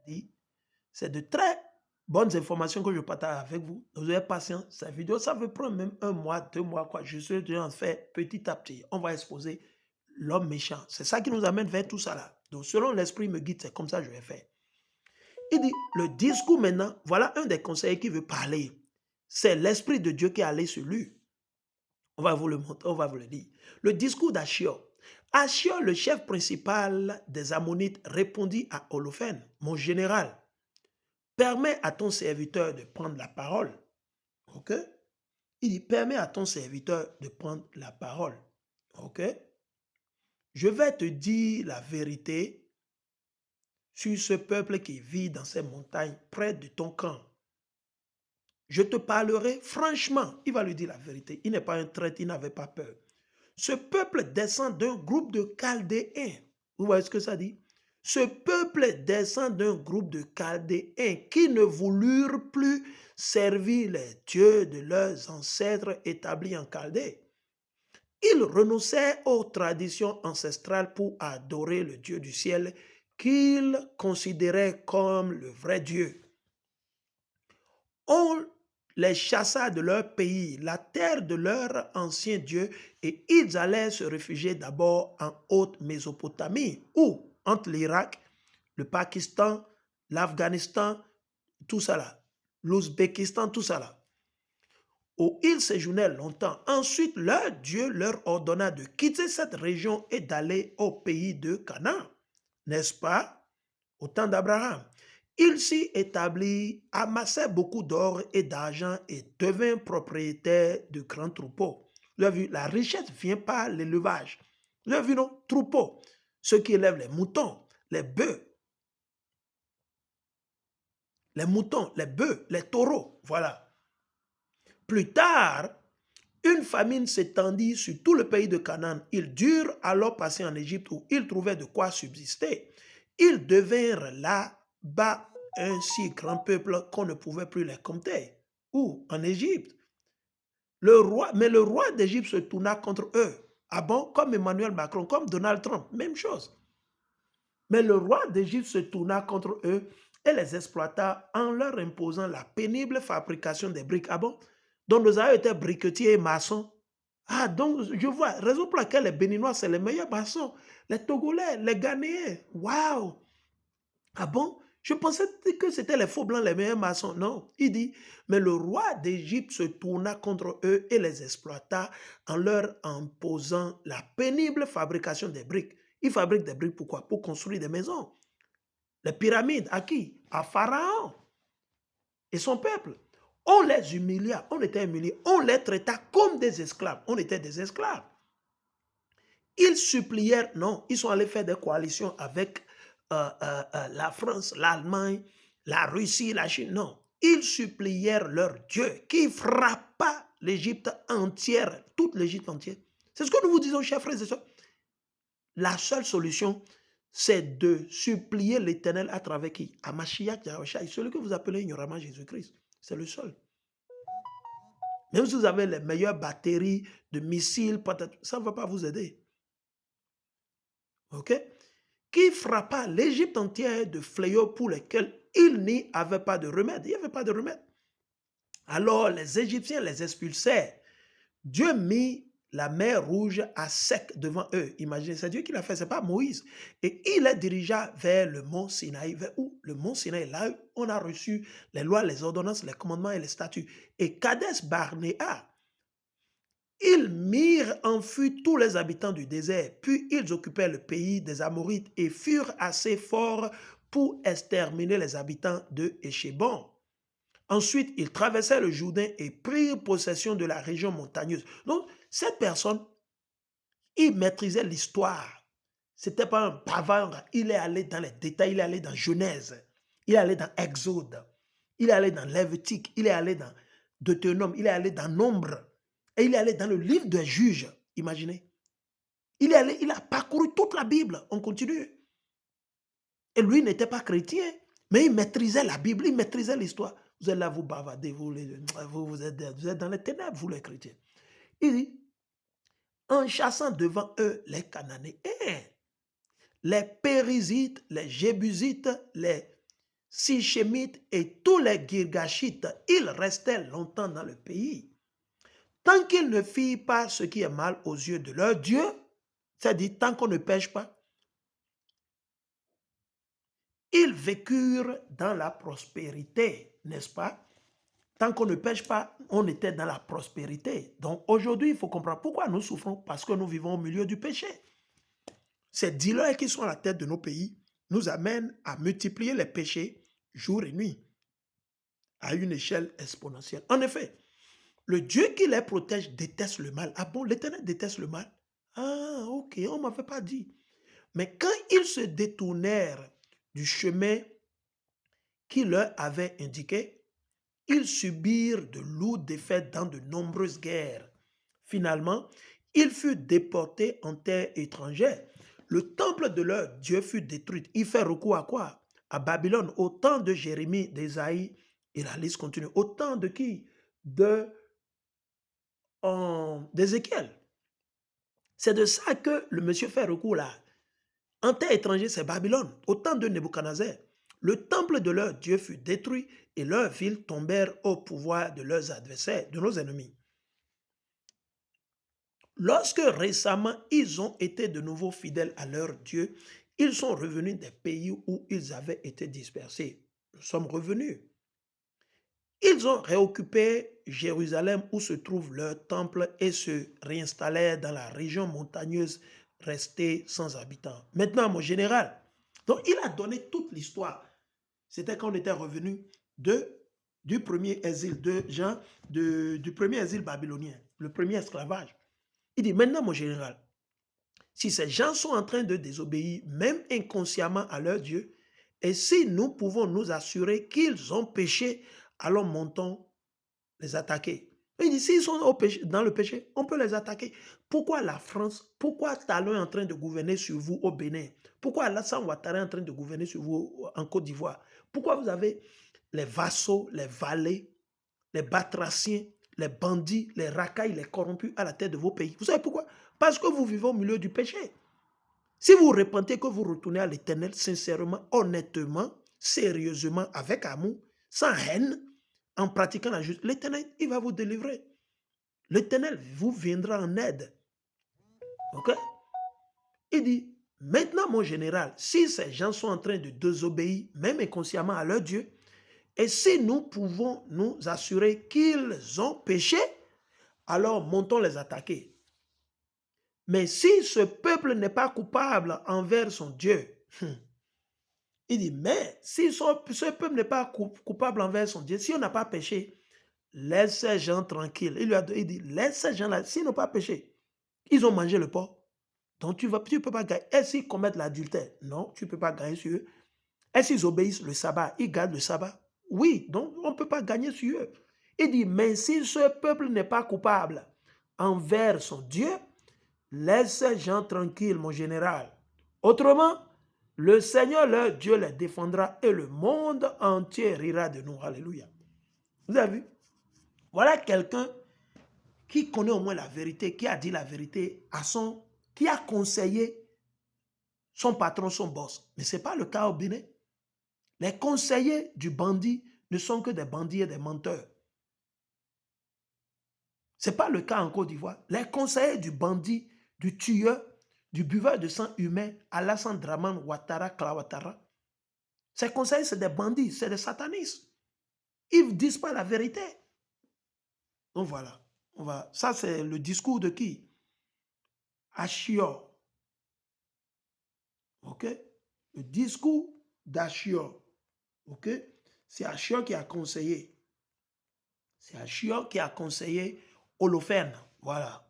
dit, c'est de très bonnes informations que je partage avec vous. Vous avez patience. Cette vidéo, ça veut prendre même 1 mois, 2 mois, quoi. Je suis en train de faire petit à petit. On va exposer l'homme méchant. C'est ça qui nous amène vers tout ça là. Donc, selon l'esprit me guide, c'est comme ça que je vais faire. Il dit, le discours maintenant, voilà un des conseillers qui veut parler. C'est l'esprit de Dieu qui est allé sur lui. On va vous le montrer, on va vous le dire. Le discours d'Achior. Achior, le chef principal des Ammonites, répondit à Holophène, mon général, permets à ton serviteur de prendre la parole. OK? Il dit, permets à ton serviteur de prendre la parole. OK? Je vais te dire la vérité sur ce peuple qui vit dans ces montagnes près de ton camp. Je te parlerai franchement. Il va lui dire la vérité. Il n'est pas un traître, il n'avait pas peur. Ce peuple descend d'un groupe de Chaldéens. Vous voyez ce que ça dit? Ce peuple descend d'un groupe de Chaldéens qui ne voulurent plus servir les dieux de leurs ancêtres établis en Chaldée. Ils renonçaient aux traditions ancestrales pour adorer le Dieu du ciel qu'ils considéraient comme le vrai Dieu. On les chassa de leur pays, la terre de leur ancien Dieu, et ils allaient se réfugier d'abord en Haute-Mésopotamie, ou entre l'Irak, le Pakistan, l'Afghanistan, tout ça là, l'Ouzbékistan, tout ça là, où ils séjournaient longtemps. Ensuite, leur Dieu leur ordonna de quitter cette région et d'aller au pays de Canaan, n'est-ce pas, au temps d'Abraham. Il s'y établit, amassait beaucoup d'or et d'argent et devint propriétaire de grands troupeaux. Vous avez vu, la richesse vient par l'élevage. Vous avez vu, non? Troupeaux. Ceux qui élèvent les moutons, les bœufs, les bœufs, les taureaux. Voilà. Plus tard, une famine s'étendit sur tout le pays de Canaan. Ils durent alors passer en Égypte où ils trouvaient de quoi subsister. Ils devinrent là-bas un si grand peuple qu'on ne pouvait plus les compter. Où? En Égypte. Mais le roi d'Égypte se tourna contre eux. Ah bon? Comme Emmanuel Macron, comme Donald Trump, même chose. Mais le roi d'Égypte se tourna contre eux et les exploita en leur imposant la pénible fabrication des briques. Ah bon? Donc nous avons été briquetiers et maçons. Ah, donc je vois, raison pour laquelle les Béninois, c'est les meilleurs maçons. Les Togolais, les Ghanéens. Waouh! Ah bon? Je pensais que c'était les faux blancs les meilleurs maçons. Non, il dit, mais le roi d'Égypte se tourna contre eux et les exploita en leur imposant la pénible fabrication des briques. Il fabrique des briques pourquoi? Pour construire des maisons. Les pyramides, à qui? À Pharaon et son peuple. On les humilia, on était humiliés, on les traita comme des esclaves. On était des esclaves. Ils supplièrent, non, ils sont allés faire des coalitions avec la France, l'Allemagne, la Russie, la Chine. Non, ils supplièrent leur Dieu qui frappa l'Égypte entière, toute l'Égypte entière. C'est ce que nous vous disons, chers frères et sœurs. La seule solution, c'est de supplier l'Éternel à travers qui? À Mashiach Yahushua, celui que vous appelez ignoramment Jésus-Christ. C'est le seul. Même si vous avez les meilleures batteries de missiles, ça ne va pas vous aider. OK? Qui frappa l'Égypte entière de fléaux pour lesquels il n'y avait pas de remède. Il n'y avait pas de remède. Alors les Égyptiens les expulsèrent. Dieu mit la mer rouge à sec devant eux. Imaginez, c'est Dieu qui l'a fait, ce n'est pas Moïse. Et il les dirigea vers le mont Sinaï. Vers où? Le mont Sinaï, là où on a reçu les lois, les ordonnances, les commandements et les statuts. Et Kadès Barnéa, ils mirent en fuite tous les habitants du désert, puis ils occupèrent le pays des Amorites et furent assez forts pour exterminer les habitants de Échébon. Ensuite, ils traversèrent le Jourdain et prirent possession de la région montagneuse. Donc, cette personne, il maîtrisait l'histoire. Ce n'était pas un bavard. Il est allé dans les détails, il est allé dans Genèse, il est allé dans Exode, il est allé dans Lévitique, il est allé dans Deutéronome, il est allé dans Nombre. Et il est allé dans le livre des juges, imaginez. Il a parcouru toute la Bible, on continue. Et lui n'était pas chrétien, mais il maîtrisait la Bible, il maîtrisait l'histoire. Vous êtes là, vous bavardez, vous êtes dans les ténèbres, vous les chrétiens. Il dit, en chassant devant eux les Cananéens, les Périzites, les Jébusites, les Sichemites et tous les Girgashites, ils restaient longtemps dans le pays. Tant qu'ils ne firent pas ce qui est mal aux yeux de leur Dieu, c'est-à-dire tant qu'on ne pêche pas, ils vécurent dans la prospérité, n'est-ce pas? Tant qu'on ne pêche pas, on était dans la prospérité. Donc aujourd'hui, il faut comprendre pourquoi nous souffrons, parce que nous vivons au milieu du péché. Ces dealers qui sont à la tête de nos pays nous amènent à multiplier les péchés jour et nuit à une échelle exponentielle. En effet, le Dieu qui les protège déteste le mal. Ah bon, l'Éternel déteste le mal? Ah, ok, on ne m'avait pas dit. Mais quand ils se détournèrent du chemin qu'il leur avait indiqué, ils subirent de lourdes défaites dans de nombreuses guerres. Finalement, ils furent déportés en terre étrangère. Le temple de leur Dieu fut détruit. Il fait recours à quoi? À Babylone, au temps de Jérémie, d'Ésaïe, et la liste continue. Au temps de qui? D'Ézéchiel. C'est de ça que le monsieur fait recours là. En terre étrangère, c'est Babylone. Au temps de Nebuchadnezzar, le temple de leur Dieu fut détruit et leurs villes tombèrent au pouvoir de leurs adversaires, de nos ennemis. Lorsque récemment ils ont été de nouveau fidèles à leur Dieu, ils sont revenus des pays où ils avaient été dispersés. Nous sommes revenus. Ils ont réoccupé Jérusalem où se trouve leur temple et se réinstallèrent dans la région montagneuse restée sans habitants. Maintenant, mon général, donc il a donné toute l'histoire. C'était quand on était revenu du premier exil du premier exil babylonien, le premier esclavage. Il dit, maintenant, mon général, si ces gens sont en train de désobéir, même inconsciemment à leur Dieu, et si nous pouvons nous assurer qu'ils ont péché, alors montons les attaquer. Il dit, s'ils sont dans le péché, on peut les attaquer. Pourquoi la France, pourquoi Talon est en train de gouverner sur vous au Bénin? Pourquoi Alassane Ouattara est en train de gouverner sur vous en Côte d'Ivoire? Pourquoi vous avez les vassaux, les valets, les batraciens, les bandits, les racailles, les corrompus à la tête de vos pays? Vous savez pourquoi? Parce que vous vivez au milieu du péché. Si vous repentez, que vous retournez à l'Éternel sincèrement, honnêtement, sérieusement, avec amour, sans haine, en pratiquant la justice, l'Éternel, il va vous délivrer. L'Éternel vous viendra en aide. Ok? Il dit, maintenant mon général, si ces gens sont en train de désobéir, même inconsciemment à leur Dieu, et si nous pouvons nous assurer qu'ils ont péché, alors montons les attaquer. Mais si ce peuple n'est pas coupable envers son Dieu, il dit, mais si ce peuple n'est pas coupable envers son Dieu, si on n'a pas péché, laisse ces gens tranquilles. Il dit, laisse ces gens-là, s'ils n'ont pas péché, ils ont mangé le porc. Donc tu ne peux pas gagner. Est-ce qu'ils commettent l'adultère? Non, tu ne peux pas gagner sur eux. Est-ce qu'ils obéissent le sabbat? Ils gardent le sabbat? Oui, donc on ne peut pas gagner sur eux. Il dit, mais si ce peuple n'est pas coupable envers son Dieu, laisse ces gens tranquilles, mon général. Autrement, le Seigneur, leur Dieu, les défendra et le monde entier rira de nous. Alléluia. Vous avez vu? Voilà quelqu'un qui connaît au moins la vérité, qui a dit la vérité qui a conseillé son patron, son boss. Mais ce n'est pas le cas au Bénin. Les conseillers du bandit ne sont que des bandits et des menteurs. Ce n'est pas le cas en Côte d'Ivoire. Les conseillers du bandit, du tueur, du buveur de sang humain, Alassane Dramane Ouattara, Klawatara, ces conseillers, c'est des bandits, c'est des satanistes. Ils ne disent pas la vérité. Donc voilà. Ça, c'est le discours de qui? Achior. Ok? Le discours d'Achior. Ok? C'est Achior qui a conseillé. C'est Achior qui a conseillé Holoferne. Voilà.